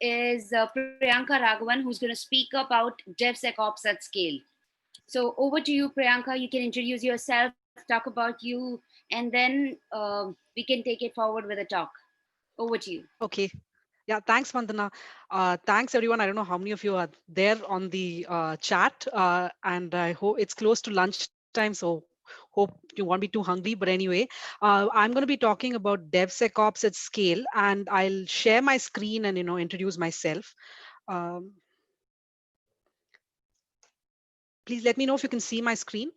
is Priyanka Raghavan, who's going to speak about DevSecOps at scale. So over to you, Priyanka. You can introduce yourself, talk about you, and then we can take it forward with a talk. Over to you. Okay. Yeah, thanks, Vandana. Thanks, everyone. I don't know how many of you are there on the chat, and I hope it's close to lunchtime, so hope you won't be too hungry. But anyway, I'm going to be talking about DevSecOps at scale, and I'll share my screen and introduce myself. Um, Please let me know if you can see my screen.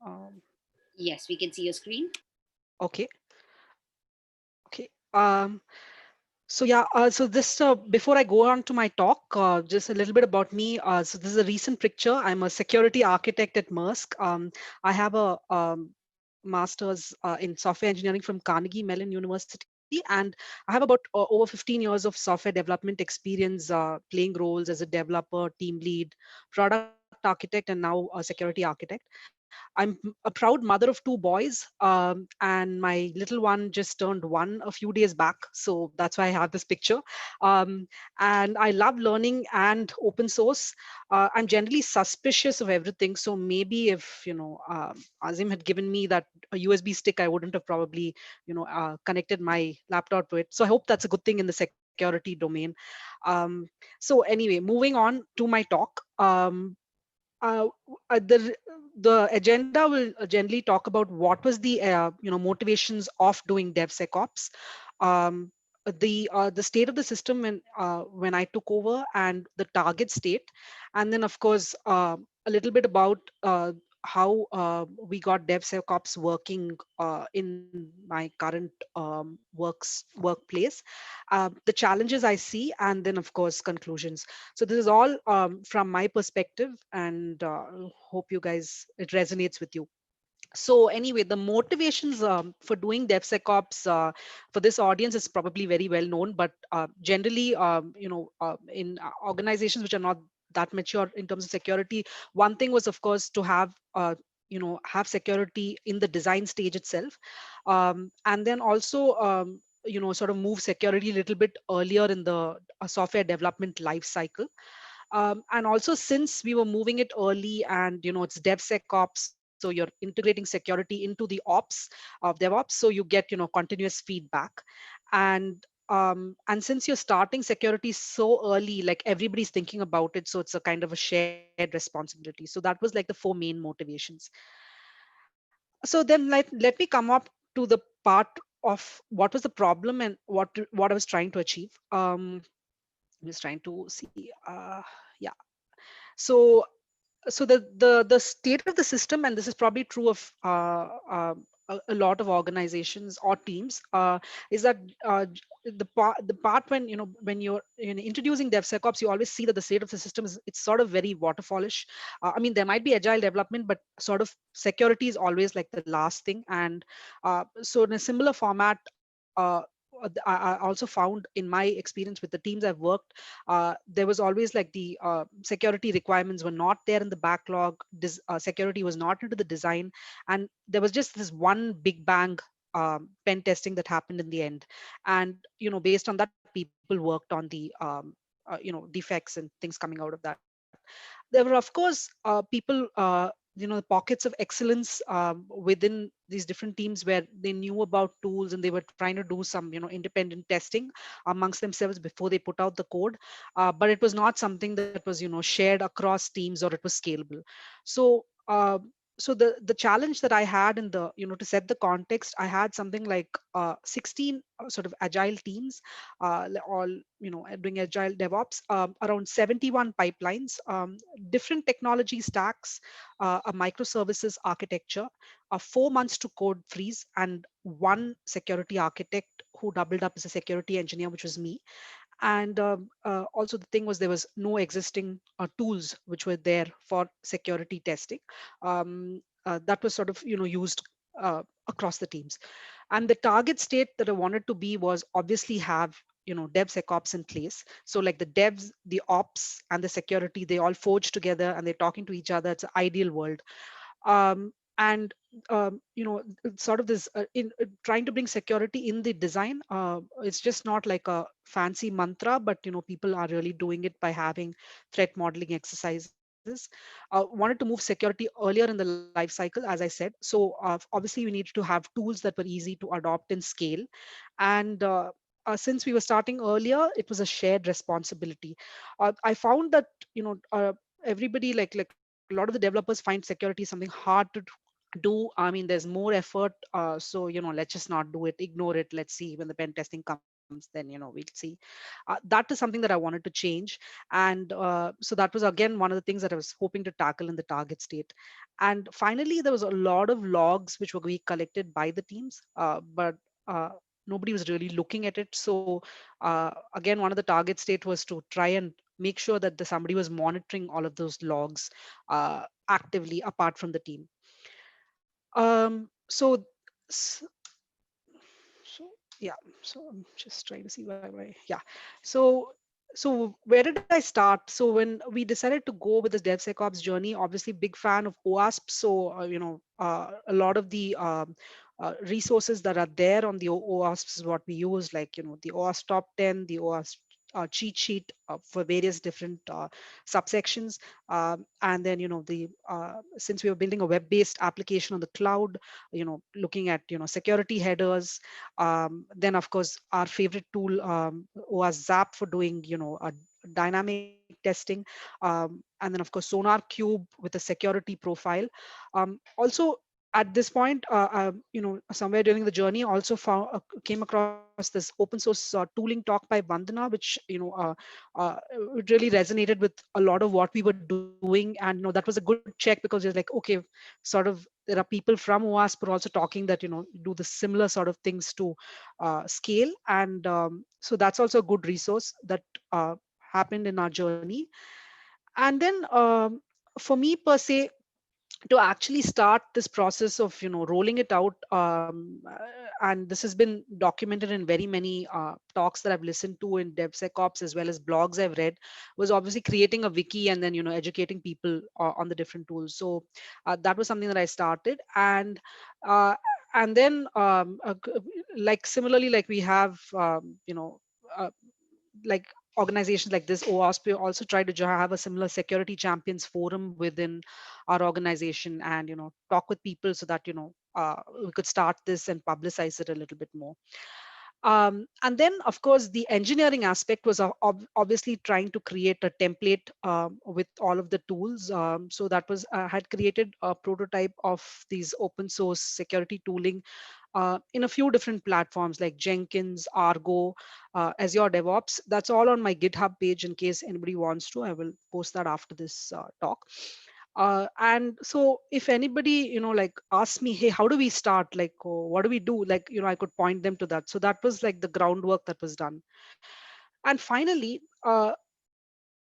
Um, Yes, we can see your screen. okay. Okay. So yeah, so this before I go on to my talk, just a little bit about me. So this is a recent picture. I'm a security architect at Maersk. I have a master's in software engineering from Carnegie Mellon University, and I have about over 15 years of software development experience, playing roles as a developer, team lead, product architect, and now a security architect. I'm a proud mother of two boys, and my little one just turned one a few days back. So that's why I have this picture. Um, and I love learning and open source. I'm generally suspicious of everything. So maybe if, Azim had given me that a USB stick, I wouldn't have probably, connected my laptop to it. So I hope that's a good thing in the security domain. Um, so anyway, moving on to my talk. Uh, the agenda will generally talk about what was the motivations of doing DevSecOps, um, the state of the system when I took over, and the target state, and then of course a little bit about how we got DevSecOps working in my current workplace, the challenges I see, and then of course conclusions. So this is all from my perspective, and hope you guys it resonates with you. So anyway, the motivations for doing DevSecOps for this audience is probably very well known, but generally, in organizations which are not that mature in terms of security, one thing was, of course, to have security in the design stage itself, and then also sort of move security a little bit earlier in the software development life cycle. And also, since we were moving it early, and it's DevSecOps, so you're integrating security into the ops of DevOps, so you get continuous feedback. And since you're starting security so early, like everybody's thinking about it, so it's a kind of a shared responsibility. So that was like the four main motivations. So then let me come up to the part of what was the problem and what I was trying to achieve. I'm just trying to see. Yeah. So the state of the system, and this is probably true of a lot of organizations or teams, is that the part when when you're introducing DevSecOps, you always see that the state of the system is it's sort of very waterfallish. I mean, there might be agile development, but sort of security is always like the last thing. And so in a similar format. I also found in my experience with the teams I've worked, there was always like the security requirements were not there in the backlog. Security was not into the design, and there was just this one big bang pen testing that happened in the end. And based on that, people worked on the defects and things coming out of that. There were, of course, people. Pockets of excellence within these different teams where they knew about tools and they were trying to do some independent testing amongst themselves before they put out the code, but it was not something that was shared across teams, or it was scalable. So uh, so the challenge that I had in the to set the context, I had something like 16 sort of agile teams, all doing agile DevOps, around 71 pipelines, different technology stacks, a microservices architecture, 4 months to code freeze, and one security architect who doubled up as a security engineer, which was me. And also the thing was, there was no existing tools which were there for security testing. That was sort of used across the teams. And the target state that I wanted to be was obviously have DevSecOps in place. So like the devs, the ops, and the security, they all forge together and they're talking to each other. It's an ideal world. And sort of this in trying to bring security in the design. It's just not like a fancy mantra, but people are really doing it by having threat modeling exercises. Wanted to move security earlier in the life cycle, as I said. So obviously we needed to have tools that were easy to adopt and scale. And since we were starting earlier, it was a shared responsibility. I found that everybody, like a lot of the developers, find security something hard to do. I mean, there's more effort. So, let's just not do it, ignore it. Let's see when the pen testing comes, then, we'll see. That is something that I wanted to change. And so that was again one of the things that I was hoping to tackle in the target state. And finally, there was a lot of logs which were being collected by the teams, but uh, nobody was really looking at it. So, again, one of the target state was to try and make sure that somebody was monitoring all of those logs actively apart from the team. So, s- so yeah, so I'm just trying to see why, yeah. So, where did I start? So when we decided to go with this DevSecOps journey, obviously big fan of OWASP. So, a lot of the resources that are there on the OWASP is what we use, like, the OWASP top 10, the OWASP cheat sheet for various different subsections. And then, since we were building a web-based application on the cloud, looking at security headers. Then of course our favorite tool was Zap for doing dynamic testing. And then of course Sonar Cube with a security profile. Also at this point, somewhere during the journey, also came across this open source tooling talk by Vandana, which uh, it really resonated with a lot of what we were doing. And that was a good check, because it's like, okay, sort of there are people from OWASP who are also talking that do the similar sort of things to scale. And so that's also a good resource that happened in our journey. And then for me per se, to actually start this process of rolling it out, and this has been documented in very many talks that I've listened to in DevSecOps, as well as blogs I've read, was obviously creating a wiki and then educating people on the different tools. So that was something that I started. Uh, and then like similarly, like we have uh, like organizations like this OWASP also try to have a similar security champions forum within our organization, and talk with people so that we could start this and publicize it a little bit more. And then of course the engineering aspect was obviously trying to create a template with all of the tools. So that was had created a prototype of these open source security tooling in a few different platforms like Jenkins, Argo, Azure DevOps. That's all on my GitHub page in case anybody wants to. I will post that after this talk. And so if anybody, like asks me, hey, how do we start? Like, oh, what do we do? Like, I could point them to that. So that was like the groundwork that was done. And finally,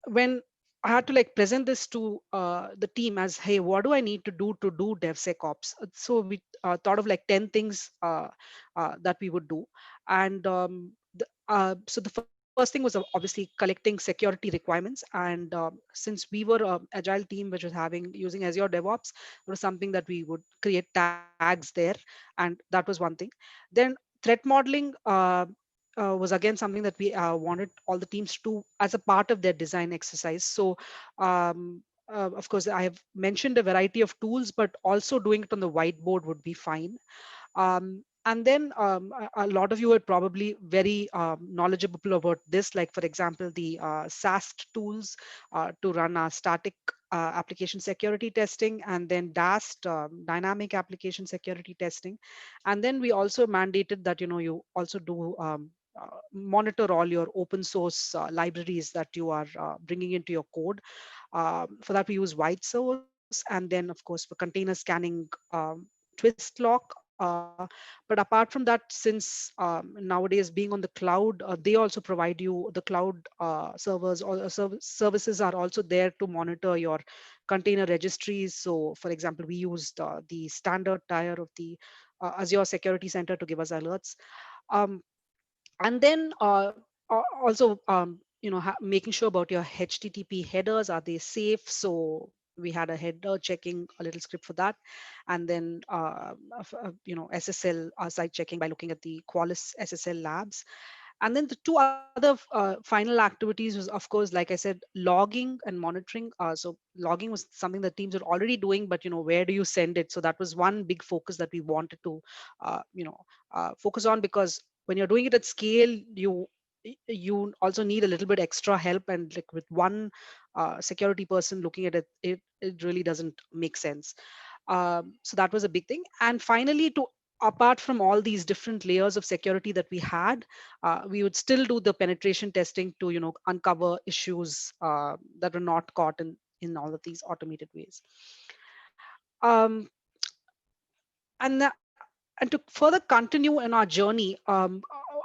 when I had to like present this to the team as, hey, what do I need to do DevSecOps? So we thought of like 10 things that we would do. And so the first thing was obviously collecting security requirements. And since we were an agile team which was having using Azure DevOps, it was something that we would create tags there. And that was one thing. Then threat modeling was again something that we wanted all the teams to do as a part of their design exercise. So, of course, I have mentioned a variety of tools, but also doing it on the whiteboard would be fine. And then a lot of you are probably very knowledgeable about this, like for example, the SAST tools to run our static application security testing, and then DAST, dynamic application security testing. And then we also mandated that you also do monitor all your open source libraries that you are bringing into your code. For that, we use white source, and then of course for container scanning, twist lock. But apart from that, since nowadays being on the cloud, they also provide you the cloud servers, or services are also there to monitor your container registries. So for example, we used the standard tier of the Azure Security Center to give us alerts. Um, and then also making sure about your HTTP headers, are they safe? So we had a header checking a little script for that, and then SSL site checking by looking at the Qualys SSL labs. And then the two other final activities was, of course, like I said, logging and monitoring. So logging was something that teams are already doing, but where do you send it? So that was one big focus that we wanted to focus on, because when you're doing it at scale, you also need a little bit extra help, and like with one security person looking at it, it really doesn't make sense. So that was a big thing. And finally, to apart from all these different layers of security that we had, we would still do the penetration testing to uncover issues that were not caught in all of these automated ways. um, and to further continue in our journey,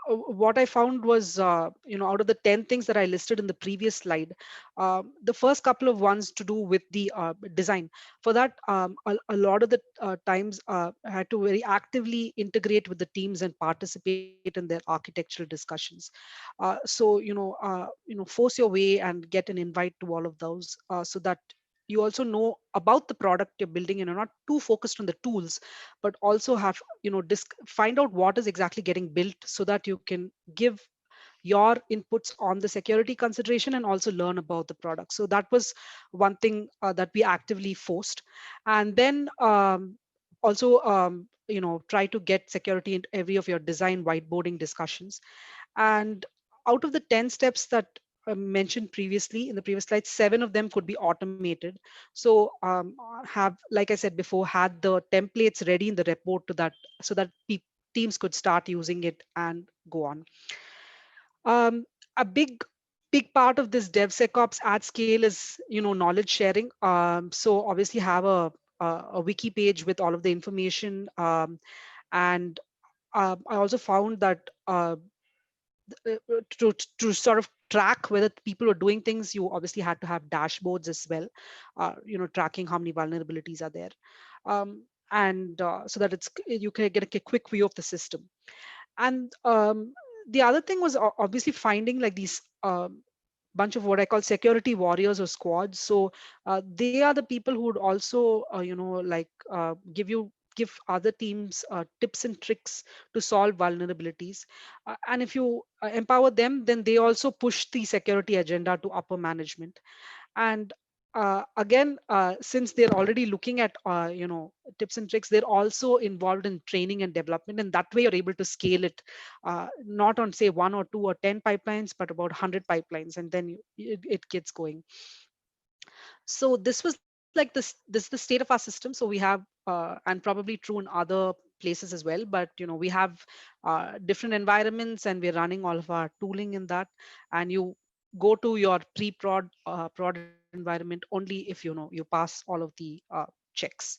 what I found was, out of the 10 things that I listed in the previous slide, the first couple of ones to do with the design. For that, a lot of the times I had to very actively integrate with the teams and participate in their architectural discussions. Force your way and get an invite to all of those, so that you also know about the product you're building and you're not too focused on the tools, but also have find out what is exactly getting built, so that you can give your inputs on the security consideration and also learn about the product. So that was one thing that we actively forced. And then also try to get security into every of your design whiteboarding discussions. And out of the 10 steps that mentioned previously in the previous slide, 7 of them could be automated. So have, like I said before, had the templates ready in the report to that, so that teams could start using it and go on. A big part of this DevSecOps at scale is knowledge sharing. So obviously have a wiki page with all of the information, and I also found that to sort of track whether people are doing things, you obviously had to have dashboards as well, tracking how many vulnerabilities are there, and so that you can get a quick view of the system. And the other thing was obviously finding like these bunch of what I call security warriors or squads. So they are the people who would also, give other teams tips and tricks to solve vulnerabilities. And if you empower them, then they also push the security agenda to upper management. And again, since they're already looking at tips and tricks, they're also involved in training and development, and that way you're able to scale it, not on say one or two or 10 pipelines, but about 100 pipelines, and then it gets going. So this was like this is the state of our system. So we have, and probably true in other places as well, but we have different environments, and we're running all of our tooling in that. And you go to your pre-prod prod environment only if you pass all of the checks,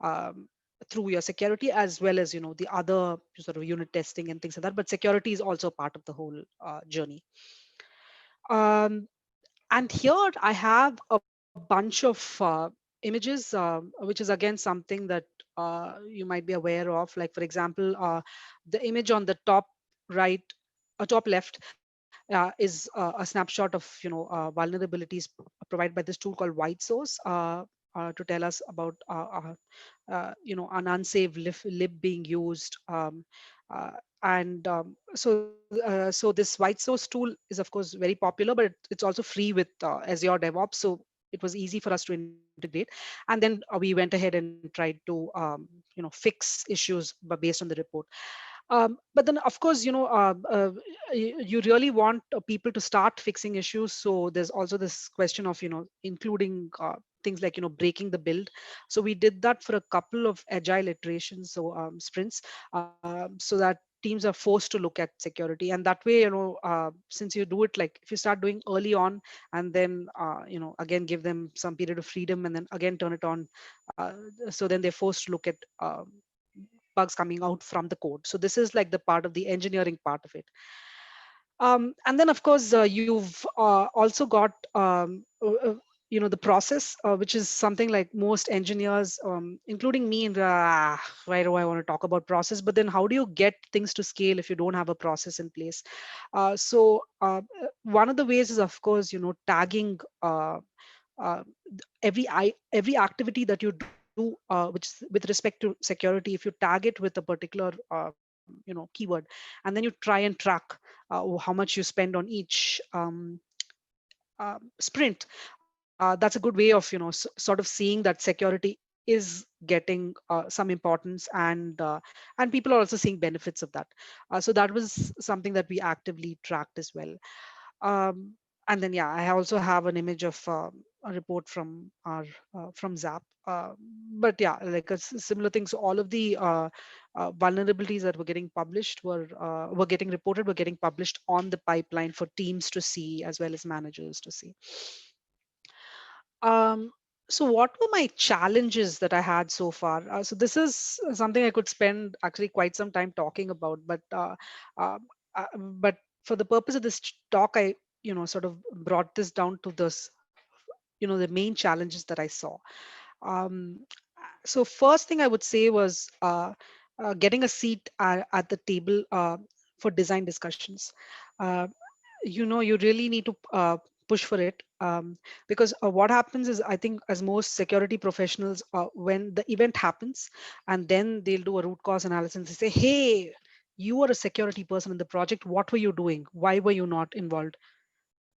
um, through your security, as well as the other sort of unit testing and things like that. But security is also part of the whole journey. um, and here I have a bunch of images, which is again something that you might be aware of. Like for example, the image on the top right, top left, is a snapshot of vulnerabilities provided by this tool called White Source, to tell us about an unsafe lib being used. Uh, and so this White Source tool is of course very popular, but it's also free with Azure DevOps. So it was easy for us to integrate. And then we went ahead and tried to fix issues based on the report. But then of course you really want people to start fixing issues. So there's also this question of including things like breaking the build. So we did that for a couple of agile iterations, so sprints, so that teams are forced to look at security. And that way, since you do it, like if you start doing early on, and then again give them some period of freedom, and then again turn it on, uh, so then they're forced to look at bugs coming out from the code. So this is like the part of the engineering part of it. And then of course you've also got the process, which is something like most engineers, including me, and why do I want to talk about process? But then how do you get things to scale if you don't have a process in place? One of the ways is of course tagging every activity that you do, which is with respect to security, if you tag it with a particular keyword, and then you try and track how much you spend on each sprint, that's a good way of sort of seeing that security is getting some importance, and people are also seeing benefits of that. So that was something that we actively tracked as well. um, and then yeah, I also have an image of a report from our from Zap. But yeah, like similar things. All of the vulnerabilities that were getting published were getting reported, were getting published on the pipeline for teams to see as well as managers to see. um, so what were my challenges that I had so far? So this is something I could spend actually quite some time talking about, uh, but for the purpose of this talk, I sort of brought this down to this, the main challenges that I saw. Um, so first thing I would say was getting a seat at the table for design discussions. Uh, you really need to push for it, because what happens is, I think, as most security professionals, when the event happens and then they'll do a root cause analysis and they say, hey, you are a security person in the project, what were you doing, why were you not involved?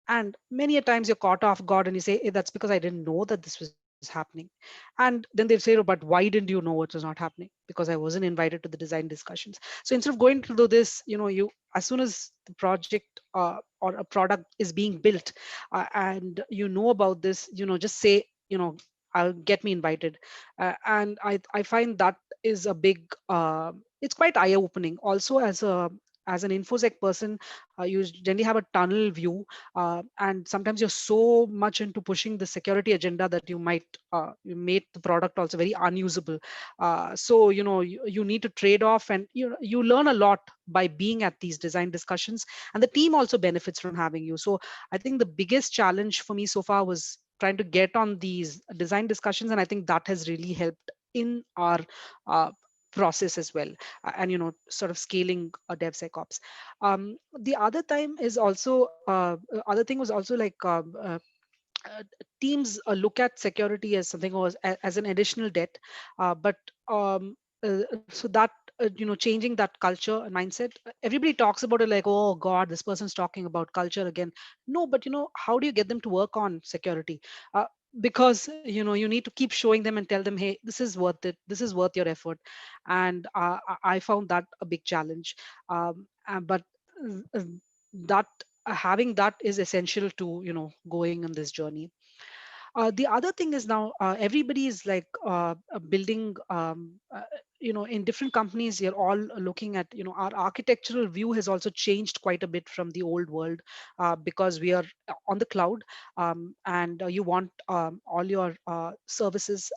And many a times you're caught off guard and you say, "Eh, that's because I didn't know that this was happening." And then they'll say, "Oh, but why didn't you know it was not happening?" Because I wasn't invited to the design discussions. So instead of going to do this, you as soon as the project or a product is being built, and you know about this, just say, I'll get me invited. And I find that is a big, it's quite eye opening. Also, as an infosec person, you generally have a tunnel view, and sometimes you're so much into pushing the security agenda that you might you make the product also very unusable. So you need to trade off, and you learn a lot by being at these design discussions, and the team also benefits from having you. So I think the biggest challenge for me so far was trying to get on these design discussions, and I think that has really helped in our uh, process as well, and sort of scaling a DevSecOps. The other time is also other thing was also like, uh, teams look at security as something, or as an additional debt, but so that changing that culture and mindset. Everybody talks about it like, oh god, this person's talking about culture again. No, but how do you get them to work on security? Because you need to keep showing them and tell them, hey, this is worth it, this is worth your effort. And I found that a big challenge. But uh, that having that is essential to going on this journey. The other thing is, now everybody is like building, in different companies, you're all looking at, our architectural view has also changed quite a bit from the old world, because we are on the cloud, and you want all your services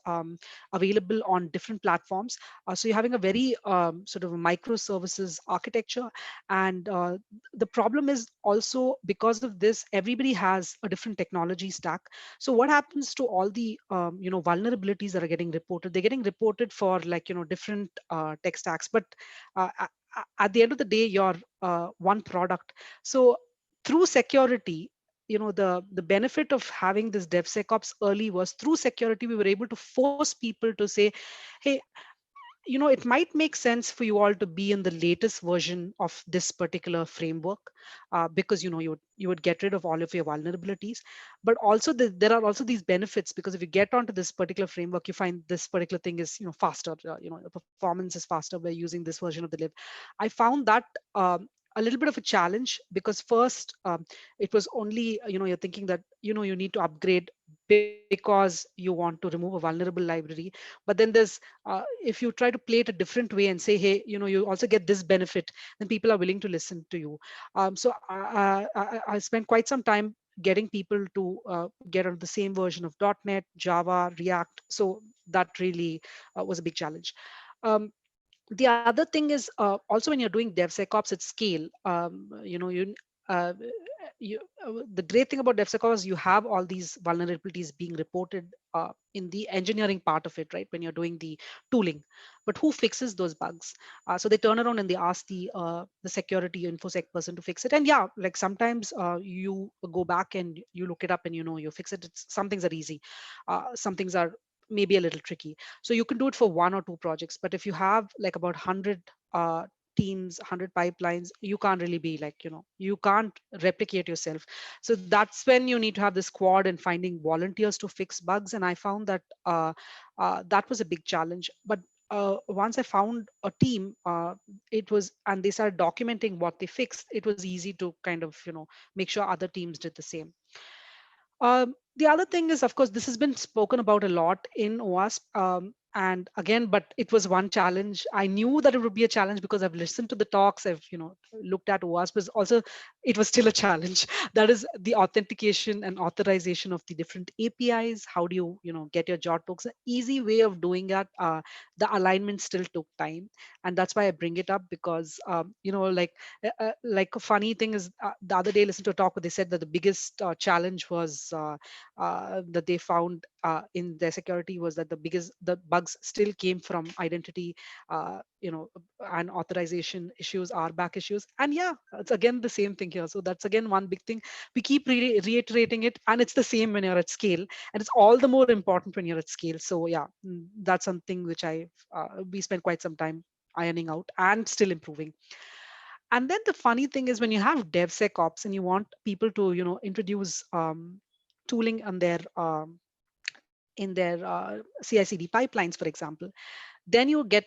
available on different platforms. So you're having a very sort of a microservices architecture. And the problem is also, because of this, everybody has a different technology stack. So what happens to all the vulnerabilities that are getting reported? They're getting reported for, like, different tech stacks, but at the end of the day, you're one product. So through security, the benefit of having this DevSecOps early was, through security we were able to force people to say, hey, it might make sense for you all to be in the latest version of this particular framework, because you would get rid of all of your vulnerabilities. But also there are also these benefits, because if you get onto this particular framework, you find this particular thing is faster. The performance is faster by using this version of the lib. I found that a little bit of a challenge, because first, it was only, you're thinking that you need to upgrade because you want to remove a vulnerable library. But then there's if you try to play it a different way and say, hey, you also get this benefit, then people are willing to listen to you. So I spent quite some time getting people to get on the same version of .NET, Java, React. So that really was a big challenge. Um, the other thing is, also when you're doing DevSecOps at scale, uh, the great thing about DevSecOps is you have all these vulnerabilities being reported in the engineering part of it, right? When you're doing the tooling, but who fixes those bugs? So they turn around and they ask the security infosec person to fix it. And yeah, like sometimes you go back and you look it up and you fix it. Some things are easy, some things are maybe a little tricky. So you can do it for one or two projects. But if you have like about 100 teams, 100 pipelines, you can't really be like, you can't replicate yourself. So that's when you need to have the squad and finding volunteers to fix bugs. And I found that that was a big challenge. But once I found a team, it was, and they started documenting what they fixed, it was easy to kind of, make sure other teams did the same. The other thing is, of course, this has been spoken about a lot in OWASP. And again, but it was one challenge. I knew that it would be a challenge because I've listened to the talks, I've looked at OWASP, but also it was still a challenge. That is the authentication and authorization of the different APIs. How do you get your job books? An easy way of doing that. The alignment still took time, and that's why I bring it up because like a funny thing is the other day I listened to a talk where they said that the biggest challenge was that they found in their security was that the bugs still came from identity, and authorization issues, RBAC issues. And yeah, it's again the same thing here. So that's again one big thing. We keep reiterating it, and it's the same when you're at scale, and it's all the more important when you're at scale. So yeah, that's something which we spent quite some time ironing out and still improving. And then the funny thing is when you have DevSecOps and you want people to, introduce tooling in their CI/CD pipelines, for example, then you get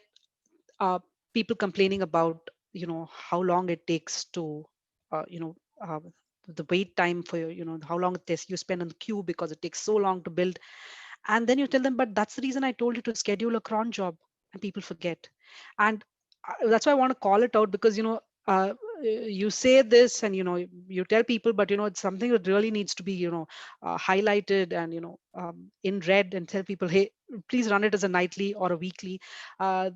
uh, people complaining about, how long it takes to, uh, you know, uh, the wait time for how long it takes you spend on the queue because it takes so long to build. And then you tell them, but that's the reason I told you to schedule a cron job, and people forget. And that's why I want to call it out because you say this and you tell people, but it's something that really needs to be highlighted and in red, and tell people, hey, please run it as a nightly or a weekly. uh,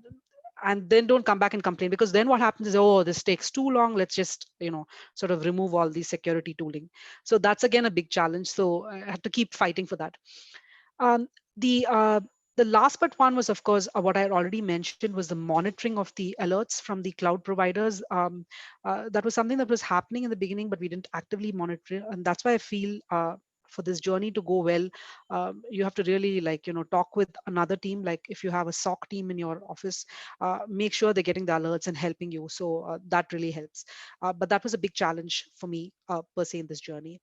and then don't come back and complain, because then what happens is, oh, this takes too long, let's just sort of remove all the security tooling. So that's again a big challenge, so I had to keep fighting for that. um, the uh, the last but one was, of course, what I had already mentioned, was the monitoring of the alerts from the cloud providers. That was something that was happening in the beginning, but we didn't actively monitor it. And that's why I feel for this journey to go well, you have to really talk with another team. Like if you have a SOC team in your office, make sure they're getting the alerts and helping you. So that really helps. But that was a big challenge for me per se in this journey.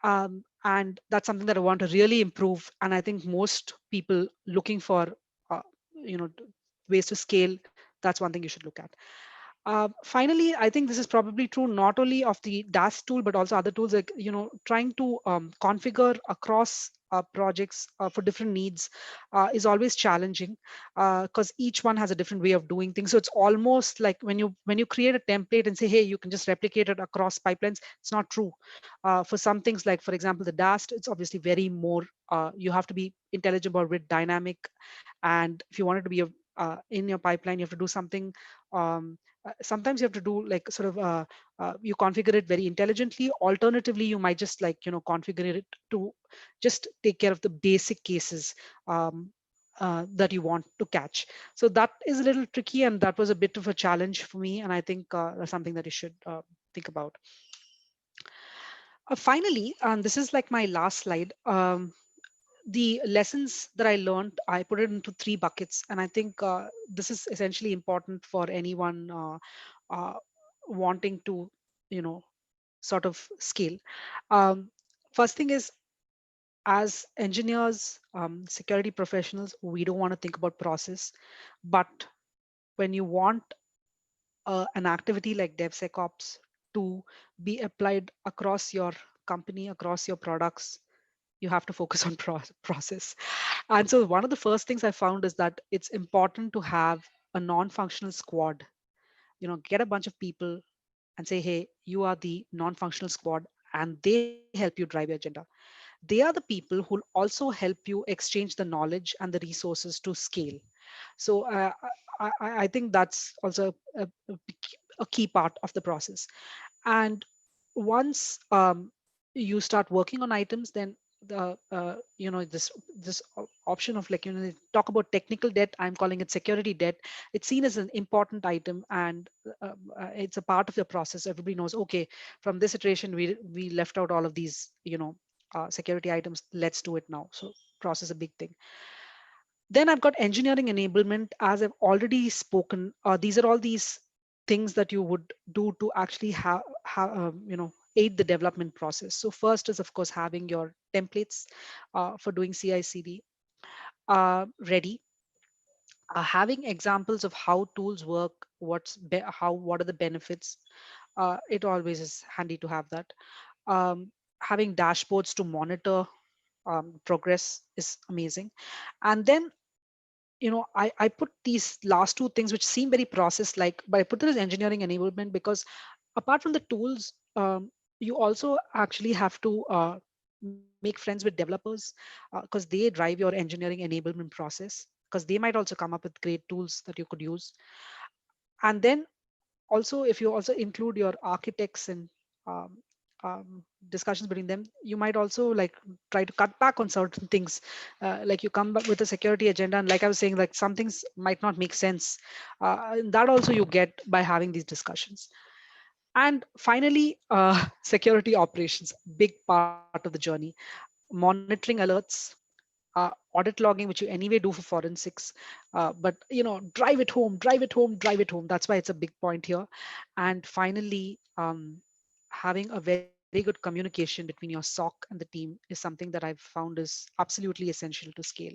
And that's something that I want to really improve. And I think most people looking for uh, you know ways to scale, that's one thing you should look at. Finally, I think this is probably true not only of the DAS tool, but also other tools, like trying to configure across projects for different needs is always challenging, because each one has a different way of doing things. So it's almost like when you create a template and say, hey, you can just replicate it across pipelines, it's not true. For some things, like for example the DAST, it's obviously very more, you have to be intelligent about with dynamic. And if you want it to be in your pipeline, you have to do something. Sometimes you have to do like sort of you configure it very intelligently. Alternatively, you might just configure it to just take care of the basic cases that you want to catch. So that is a little tricky, and that was a bit of a challenge for me. And I think that's something that you should think about. Finally, and this is like my last slide. The lessons that I learned, I put it into three buckets, and I think this is essentially important for anyone uh, wanting to, you know, sort of scale. Um, First thing is, as engineers, security professionals, we don't want to think about process, but when you want an activity like DevSecOps to be applied across your company, across your products, you have to focus on process. And so one of the first things I found is that it's important to have a non-functional squad. Get a bunch of people and say, hey, you are the non-functional squad, and they help you drive your agenda. They are the people who'll also help you exchange the knowledge and the resources to scale. So I think that's also a key part of the process. And once you start working on items, then the this option of, like, they talk about technical debt, I'm calling it security debt. It's seen as an important item, and it's a part of the process. Everybody knows, okay, from this iteration we left out all of these, security items, let's do it now. So process a big thing. Then I've got engineering enablement, as I've already spoken. These are all these things that you would do to actually aid the development process. So first is, of course, having your templates for doing CI/CD ready, having examples of how tools work, what are the benefits. It always is handy to have that. Having dashboards to monitor progress is amazing. And then, I put these last two things which seem very process like, but I put it as engineering enablement because apart from the tools, you also actually have to make friends with developers, because they drive your engineering enablement process, because they might also come up with great tools that you could use. And then also, if you also include your architects and um, discussions between them, you might also like try to cut back on certain things. Like you come up with a security agenda, and like I was saying, like some things might not make sense. And that also you get by having these discussions. And finally, security operations, big part of the journey. Monitoring alerts, audit logging, which you anyway do for forensics. But drive it home, drive it home, drive it home. That's why it's a big point here. And finally, having a very good communication between your SOC and the team is something that I've found is absolutely essential to scale.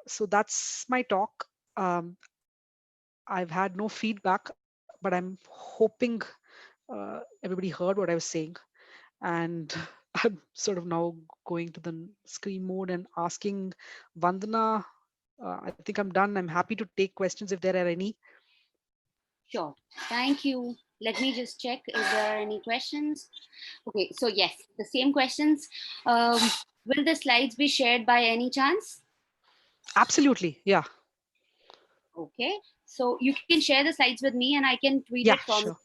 So that's my talk. Um, I've had no feedback, but I'm hoping everybody heard what I was saying. And I'm sort of now going to the screen mode and asking Vandana. I think I'm done. I'm happy to take questions if there are any. Sure. Thank you. Let me just check if there are any questions. Okay, so yes, the same questions. Um, will the slides be shared by any chance? Absolutely. Yeah. Okay, so you can share the slides with me and I can tweet it Yeah, from sure.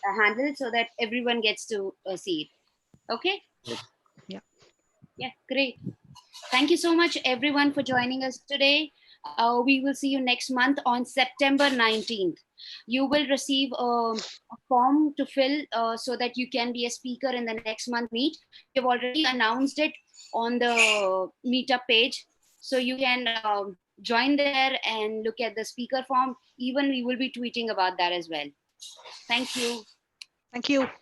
a handle so that everyone gets to see it. Okay, Yeah. yeah, great. Thank you so much, everyone, for joining us today. We will see you next month on September 19th. You will receive a form to fill so that you can be a speaker in the next month meet. We have already announced it on the meetup page. So you can join there and look at the speaker form. Even we will be tweeting about that as well. Thank you. Thank you. Thank you.